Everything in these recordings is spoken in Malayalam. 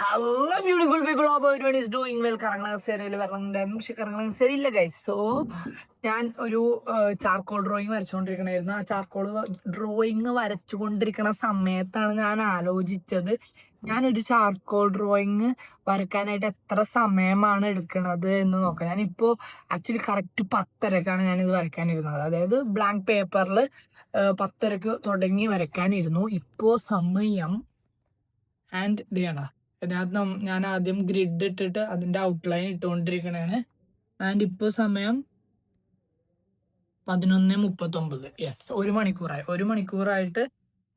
Hello beautiful people, hope everyone is doing well. കറങ്ങണ പക്ഷെ കറങ്ങണ ശരിയില്ല ഗൈസ്. സോ ഞാൻ ഒരു ചാർക്കോൾ ഡ്രോയിങ് വരച്ചുകൊണ്ടിരിക്കണായിരുന്നു. ആ ചാർക്കോൾ ഡ്രോയിങ് വരച്ചുകൊണ്ടിരിക്കണ സമയത്താണ് ഞാൻ ആലോചിച്ചത്, ഞാനൊരു ചാർക്കോൾ ഡ്രോയിങ് വരയ്ക്കാനായിട്ട് എത്ര സമയമാണ് എടുക്കണത് എന്ന് നോക്കാം. ഞാനിപ്പോൾ ആക്ച്വലി കറക്റ്റ് 10:30ക്കാണ് ഞാനിത് വരയ്ക്കാനിരുന്നത്. അതായത് ബ്ലാങ്ക് പേപ്പറിൽ 10:30ക്ക് തുടങ്ങി വരയ്ക്കാനിരുന്നു. ഇപ്പോൾ സമയം ആൻഡ് ഇതാണ്. അതിനകത്ത് ഞാൻ ആദ്യം ഗ്രിഡ് ഇട്ടിട്ട് അതിൻ്റെ ഔട്ട്ലൈൻ ഇട്ടുകൊണ്ടിരിക്കണതാണ്. ആൻഡ് ഇപ്പോൾ സമയം 11:39. യെസ്, 1 മണിക്കൂറായിട്ട്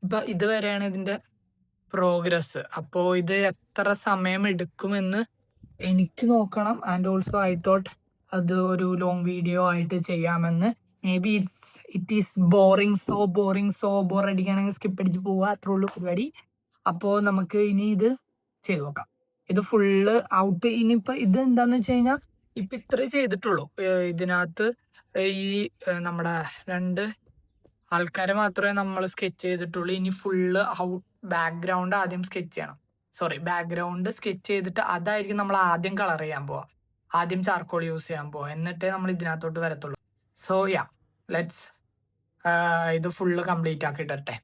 ഇപ്പം ഇതുവരെയാണ് ഇതിൻ്റെ പ്രോഗ്രസ്. അപ്പോൾ ഇത് എത്ര സമയം എടുക്കുമെന്ന് എനിക്ക് നോക്കണം. ആൻഡ് ഓൾസോ ഐ തോട്ട് അത് ഒരു ലോങ് വീഡിയോ ആയിട്ട് ചെയ്യാമെന്ന്. Maybe it is so ബോറടിക്കുകയാണെങ്കിൽ സ്കിപ്പ് അടിച്ച് പോവുക, അത്രേ ഉള്ളൂ പരിപാടി. അപ്പോൾ നമുക്ക് ഇനി ഇത് ചെയ്ത് നോക്കാം. ഇത് ഫുള്ള് ഔട്ട്. ഇനിയിപ്പോൾ ഇത് എന്താന്ന് വെച്ച് കഴിഞ്ഞാൽ ഇപ്പം ഇത്രേ ചെയ്തിട്ടുള്ളൂ. ഇതിനകത്ത് ഈ നമ്മുടെ 2 ആൾക്കാരെ മാത്രമേ നമ്മൾ സ്കെച്ച് ചെയ്തിട്ടുള്ളൂ. ഇനി ഫുള്ള് ബാക്ക്ഗ്രൗണ്ട് ആദ്യം സ്കെച്ച് ചെയ്യണം. ബാക്ക്ഗ്രൗണ്ട് സ്കെച്ച് ചെയ്തിട്ട് അതായിരിക്കും നമ്മൾ ആദ്യം കളർ ചെയ്യാൻ പോവുക, ആദ്യം ചാർക്കോൾ യൂസ് ചെയ്യാൻ പോവുക, എന്നിട്ടേ നമ്മൾ ഇതിനകത്തോട്ട് വരത്തുള്ളൂ. സോ യാ, ലെറ്റ്സ് ഇത് ഫുള്ള് കംപ്ലീറ്റ് ആക്കി ഇടട്ടെ.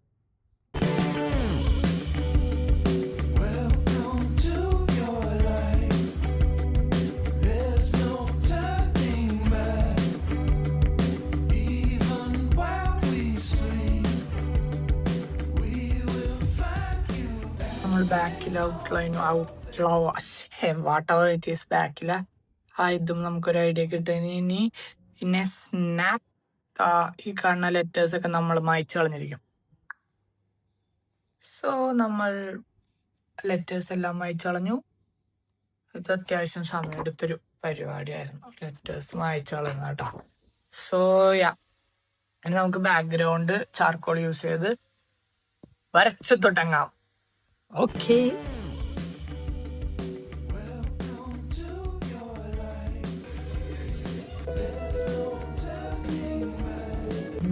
ബാക്കിൽ വാട്ട് എവർ ഇറ്റ് ഈസ് ബാക്കിൽ ഇതും നമുക്കൊരു ഐഡിയ കിട്ടും. പിന്നെ സ്നാപ്പ് ഈ കാണുന്ന ലെറ്റേഴ്സൊക്കെ നമ്മൾ മായ്ച്ചു കളഞ്ഞിരിക്കും. സോ നമ്മൾ ലെറ്റേഴ്സ് എല്ലാം മായ്ച്ചു കളഞ്ഞു. ഇത് അത്യാവശ്യം സമയമെടുത്തൊരു പരിപാടിയായിരുന്നു, ലെറ്റേഴ്സ് മായ്ച്ചു കളയുന്നത് കേട്ടോ. സോ യാ, ഇനി നമുക്ക് ബാക്ക്ഗ്രൗണ്ട് ചാർക്കോൾ യൂസ് ചെയ്ത് വരച്ച് തുടങ്ങാം. ഓക്കെ,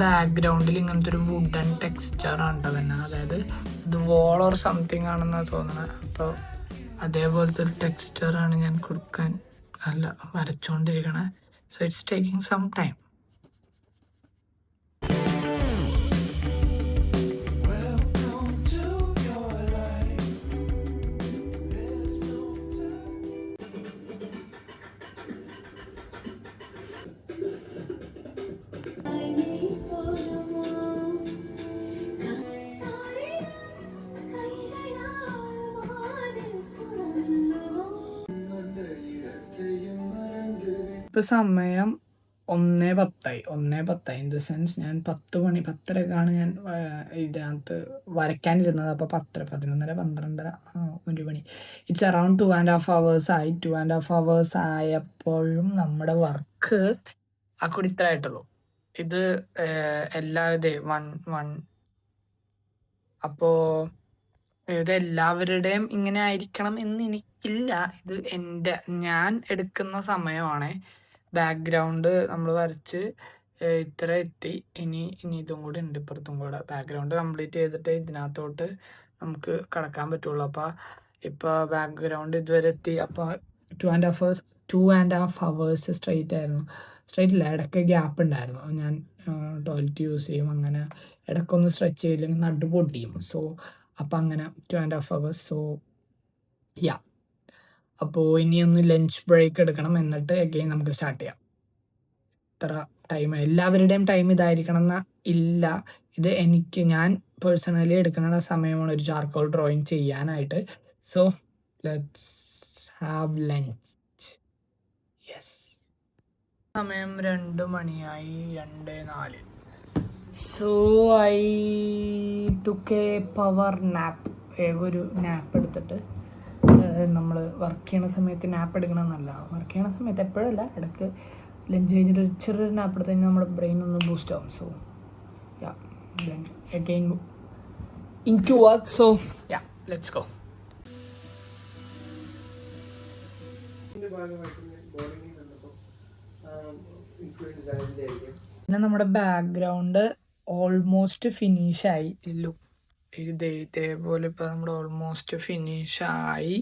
ബാക്ക്ഗ്രൗണ്ടിൽ ഇങ്ങനത്തെ ഒരു വുഡൻ ടെക്സ്ചർ ഉണ്ട് തന്നെ. അതായത് ഇത് വോൾ ഓർ സംതിങ് ആണെന്നാണ് തോന്നുന്നത്. അപ്പോൾ അതേപോലത്തെ ഒരു ടെക്സ്ചറാണ് ഞാൻ വരച്ചുകൊണ്ടിരിക്കണേ. So it's taking some time. ഇപ്പോൾ സമയം 1:10 ഇൻ ദ സെൻസ് ഞാൻ 10:10:30ക്കാണ് ഞാൻ ഇതിനകത്ത് വരയ്ക്കാനിരുന്നത്. അപ്പോൾ 10, 11, 12, 1 മണി. ഇറ്റ്സ് അറൗണ്ട് 2.5 hours ആയി. 2.5 hours ആയപ്പോഴും നമ്മുടെ വർക്ക് കൂടി ഇത്ര ആയിട്ടുള്ളൂ. ഇത് എല്ലാവരുടെയും 1. അപ്പോൾ ഇതെല്ലാവരുടെയും ഇങ്ങനെ ആയിരിക്കണം എന്ന് എനിക്കില്ല. ഇത് ഞാൻ എടുക്കുന്ന സമയമാണ്. ബാക്ക്ഗ്രൗണ്ട് നമ്മൾ വരച്ച് ഇത്ര എത്തി. ഇനി ഇതും കൂടി ഉണ്ട്, ഇപ്പുറത്തും കൂടെ. ബാക്ക്ഗ്രൗണ്ട് കംപ്ലീറ്റ് ചെയ്തിട്ട് ഇതിനകത്തോട്ട് നമുക്ക് കടക്കാൻ പറ്റുള്ളൂ. അപ്പോൾ ഇപ്പോൾ ബാക്ക്ഗ്രൗണ്ട് ഇതുവരെ എത്തി. അപ്പോൾ 2.5 hours സ്ട്രെയിറ്റ് ആയിരുന്നു. സ്ട്രെയിറ്റ് ഇല്ല, ഇടയ്ക്ക് ഗ്യാപ്പ് ഉണ്ടായിരുന്നു. ഞാൻ ടോയ്ലറ്റ് യൂസ് ചെയ്യും, അങ്ങനെ ഇടയ്ക്കൊന്ന് സ്ട്രെച്ച് ചെയ്യില്ലെങ്കിൽ നടു പൊട്ടിയും. സോ അപ്പം അങ്ങനെ 2.5 hours. സോ യാ, അപ്പോൾ ഇനിയൊന്ന് ലഞ്ച് ബ്രേക്ക് എടുക്കണം, എന്നിട്ട് അഗെയിൻ നമുക്ക് സ്റ്റാർട്ട് ചെയ്യാം. ഇത്ര ടൈം, എല്ലാവരുടെയും ടൈം ഇതായിരിക്കണം എന്ന് ഇല്ല. ഇത് ഞാൻ പേഴ്സണലി എടുക്കുന്ന സമയമാണ് ഒരു ചാർക്കോൾ ഡ്രോയിങ് ചെയ്യാനായിട്ട്. So let's have lunch. Yes, സമയം 2 മണിയായി, 2:04. So I took A power nap. ഒരു നാപ്പ് എടുത്തിട്ട്, നമ്മൾ വർക്ക് ചെയ്യണ സമയത്ത് നാപ്പ് എടുക്കണമെന്നല്ല, വർക്ക് ചെയ്യണ സമയത്ത് എപ്പോഴല്ല, ഇടയ്ക്ക് ലഞ്ച് കഴിഞ്ഞിട്ട് ഒരു ചെറിയൊരു നാപ്പ് എടുത്ത് കഴിഞ്ഞാൽ നമ്മുടെ ബ്രെയിൻ ഒന്ന് ബൂസ്റ്റ് ആവും. So ya, again into work. So ya, let's go. പിന്നെ നമ്മുടെ ബാക്ക്ഗ്രൗണ്ട് ഓൾമോസ്റ്റ് ഫിനിഷായി. ഇതേപോലെ ഇപ്പോൾ നമ്മൾ ഓൾമോസ്റ്റ് ഫിനിഷായി.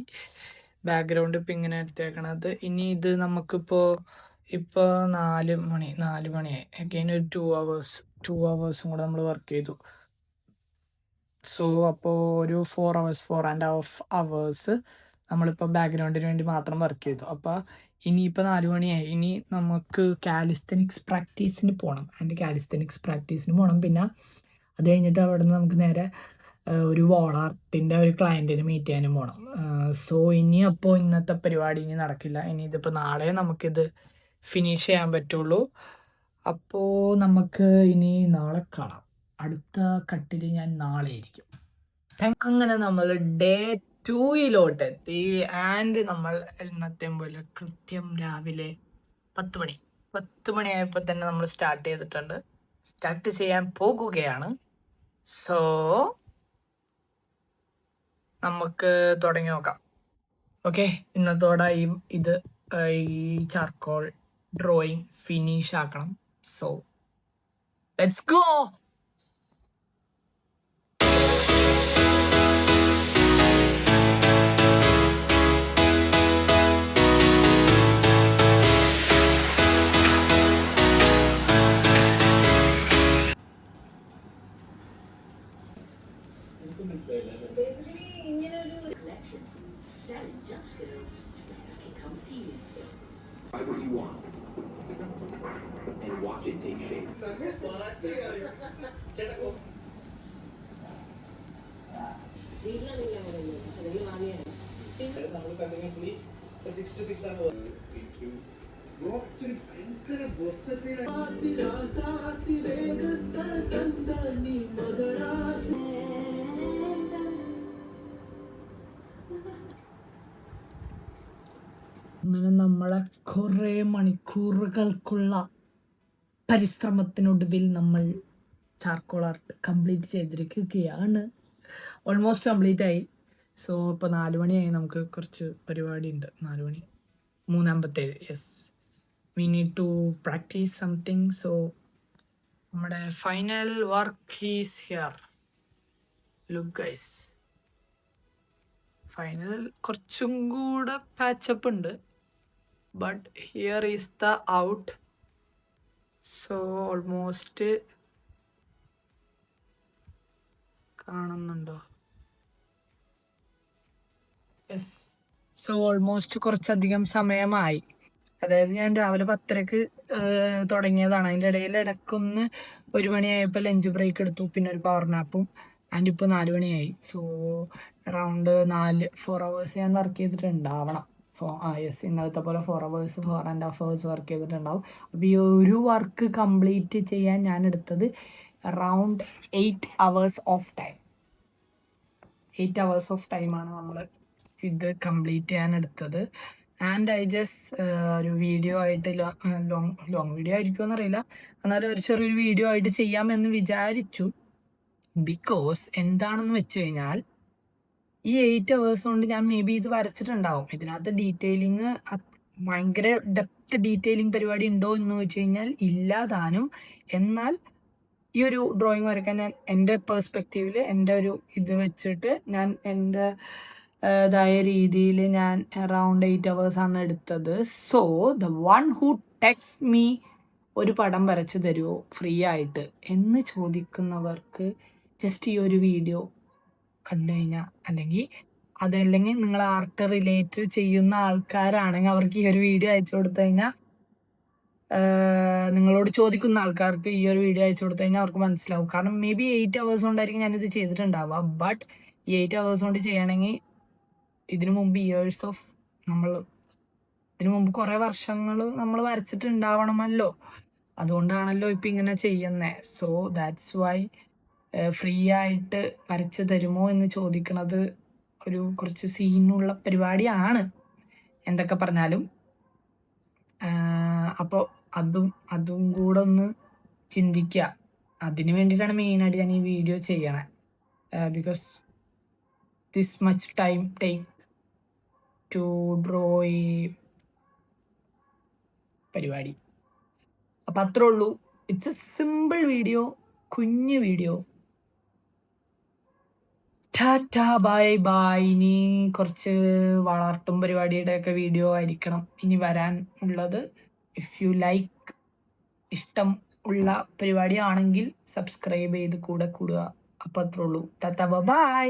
ബാക്ക്ഗ്രൗണ്ട് ഇപ്പം ഇങ്ങനെ എടുത്തേക്കണത്. ഇനി ഇത് നമുക്കിപ്പോൾ 4 മണിയായി. അഗെയിൻ ഒരു 2 hours കൂടെ നമ്മൾ വർക്ക് ചെയ്തു. സോ അപ്പോൾ ഒരു 4.5 hours നമ്മളിപ്പോൾ ബാക്ക്ഗ്രൗണ്ടിന് വേണ്ടി മാത്രം വർക്ക് ചെയ്തു. അപ്പോൾ ഇനിയിപ്പോൾ 4 മണിയായി. ഇനി നമുക്ക് കാലിസ്തനിക്സ് പ്രാക്ടീസിന് പോകണം. പിന്നെ അത് കഴിഞ്ഞിട്ട് അവിടെ നിന്ന് നമുക്ക് നേരെ ഒരു വോൾ ആർട്ടിൻ്റെ ഒരു ക്ലയൻറ്റിനെ മീറ്റ് ചെയ്യാനും പോകണം. സോ അപ്പോൾ ഇന്നത്തെ പരിപാടി ഇനി നടക്കില്ല. ഇനി ഇതിപ്പോൾ നാളെ നമുക്കിത് ഫിനിഷ് ചെയ്യാൻ പറ്റുള്ളൂ. അപ്പോൾ നമുക്ക് ഇനി നാളെ കാണാം. അടുത്ത കട്ടിൽ ഞാൻ നാളെ ആയിരിക്കും. അങ്ങനെ നമ്മൾ ഡേ 2 എത്തി. ആൻഡ് നമ്മൾ ഇന്നത്തെ പോലെ കൃത്യം രാവിലെ 10 മണിയായപ്പോൾ തന്നെ നമ്മൾ സ്റ്റാർട്ട് ചെയ്യാൻ പോകുകയാണ്. സോ നമുക്ക് തുടങ്ങി നോക്കാം. ഓക്കെ, ഇന്നത്തോടെ ഈ ചാർക്കോൾ ഡ്രോയിങ് ഫിനിഷ് ആക്കണം. So let's go. Try what you want and watch it take shape. അങ്ങനെ നമ്മളെ കുറേ മണിക്കൂറുകൾക്കുള്ള പരിശ്രമത്തിനൊടുവിൽ നമ്മൾ ചാർക്കോൾ ആർട്ട് കംപ്ലീറ്റ് ചെയ്തിരിക്കുകയാണ്. ഓൾമോസ്റ്റ് കംപ്ലീറ്റ് ആയി. സോ ഇപ്പോൾ 4 മണിയായി. നമുക്ക് കുറച്ച് പരിപാടി ഉണ്ട്. 4 മണി 3:57. Yes, we need to practice something. So നമ്മുടെ final work is here. Look guys, final കുറച്ചും കൂടെ പാച്ചപ്പ് ഉണ്ട്. But here is the out. So almost കാണുന്നുണ്ടോ? യെസ്. സോ ഓൾമോസ്റ്റ് കുറച്ചധികം സമയമായി. അതായത് ഞാൻ രാവിലെ 10:30 തുടങ്ങിയതാണ്. അതിൻ്റെ ഇടയ്ക്കൊന്ന് 1 മണിയായപ്പോൾ ലഞ്ച് ബ്രേക്ക് എടുത്തു, പിന്നെ ഒരു പവർ നാപ്പും. ആൻഡ് ഇപ്പോൾ 4 മണിയായി. സോ അറൗണ്ട് 4 hours ഞാൻ വർക്ക് ചെയ്തിട്ടുണ്ടാവണം. യെസ്, ഇന്നലത്തെ പോലെ 4.5 hours വർക്ക് ചെയ്തിട്ടുണ്ടാവും. അപ്പോൾ ഈ ഒരു വർക്ക് കംപ്ലീറ്റ് ചെയ്യാൻ ഞാൻ എടുത്തത് around 8 hours of time. 8 hours of ടൈമാണ് നമ്മൾ ഇത് കംപ്ലീറ്റ് ചെയ്യാൻ എടുത്തത്. ആൻഡ് ഐ ജസ്റ്റ് ഒരു വീഡിയോ ആയിട്ട് ലോങ് വീഡിയോ ആയിരിക്കുമെന്ന് അറിയില്ല, എന്നാലും ഒരു ചെറിയൊരു വീഡിയോ ആയിട്ട് ചെയ്യാമെന്ന് വിചാരിച്ചു. ബിക്കോസ് എന്താണെന്ന് വെച്ച് കഴിഞ്ഞാൽ ഈ 8 hours കൊണ്ട് ഞാൻ മേ ബി ഇത് വരച്ചിട്ടുണ്ടാവും. ഇതിനകത്ത് ഡീറ്റെയിലിങ് ഭയങ്കര ഡെപ്ത് ഡീറ്റെയിലിംഗ് പരിപാടി ഉണ്ടോ എന്ന് വെച്ച് കഴിഞ്ഞാൽ ഇല്ലാതാനും. എന്നാൽ ഈ ഒരു ഡ്രോയിങ് വരയ്ക്കാൻ ഞാൻ എൻ്റെ പെർസ്പെക്റ്റീവിൽ എൻ്റെ ഒരു ഇത് വെച്ചിട്ട് ഞാൻ എൻ്റെ ഇതായ രീതിയിൽ ഞാൻ അറൗണ്ട് 8 hours ആണ് എടുത്തത്. So the one who text me ഒരു പടം വരച്ച് തരുമോ ഫ്രീ ആയിട്ട് എന്ന് ചോദിക്കുന്നവർക്ക് ജസ്റ്റ് ഈ ഒരു വീഡിയോ കണ്ടു കഴിഞ്ഞാൽ, അതല്ലെങ്കിൽ നിങ്ങൾ ആർട്ട് റിലേറ്റ് ചെയ്യുന്ന ആൾക്കാരാണെങ്കിൽ അവർക്ക് ഈ ഒരു വീഡിയോ അയച്ചു കൊടുത്തു കഴിഞ്ഞാൽ, നിങ്ങളോട് ചോദിക്കുന്ന ആൾക്കാർക്ക് ഈ ഒരു വീഡിയോ അയച്ചു കൊടുത്തു കഴിഞ്ഞാൽ അവർക്ക് മനസ്സിലാവും. കാരണം മേ ബി 8 hours കൊണ്ടായിരിക്കും ഞാനിത് ചെയ്തിട്ടുണ്ടാവുക. ബട്ട് ഈ 8 hours കൊണ്ട് ചെയ്യണമെങ്കിൽ ഇതിനു മുമ്പ് ഇതിനു മുമ്പ് കുറേ വർഷങ്ങൾ നമ്മൾ വരച്ചിട്ടുണ്ടാവണമല്ലോ. അതുകൊണ്ടാണല്ലോ ഇപ്പം ഇങ്ങനെ ചെയ്യുന്നത്. സോ ദാറ്റ്സ് വൈ ഫ്രീ ആയിട്ട് വരച്ച് തരുമോ എന്ന് ചോദിക്കണത് ഒരു കുറച്ച് സീനുള്ള പരിപാടിയാണ്, എന്തൊക്കെ പറഞ്ഞാലും. അപ്പോൾ അതും കൂടെ ഒന്ന് ചിന്തിക്കുക. അതിന് വേണ്ടിയിട്ടാണ് മെയിനായിട്ട് ഞാൻ ഈ വീഡിയോ ചെയ്യണേ. Because this much time take to draw ഈ പരിപാടി. അപ്പം അത്രേ ഉള്ളൂ. ഇറ്റ്സ് എ സിമ്പിൾ വീഡിയോ, കുഞ്ഞു വീഡിയോ. Tata bye bye. ഇനി കുറച്ച് വളർത്തും പരിപാടിയുടെയൊക്കെ വീഡിയോ ആയിരിക്കണം ഇനി വരാൻ ഉള്ളത്. ഇഫ് യു ലൈക്ക്, ഇഷ്ടം ഉള്ള പരിപാടിയാണെങ്കിൽ സബ്സ്ക്രൈബ് ചെയ്ത് കൂടെ കൂടുക. അപ്പോൾ അത്രേ ഉള്ളൂ. Tata bye by.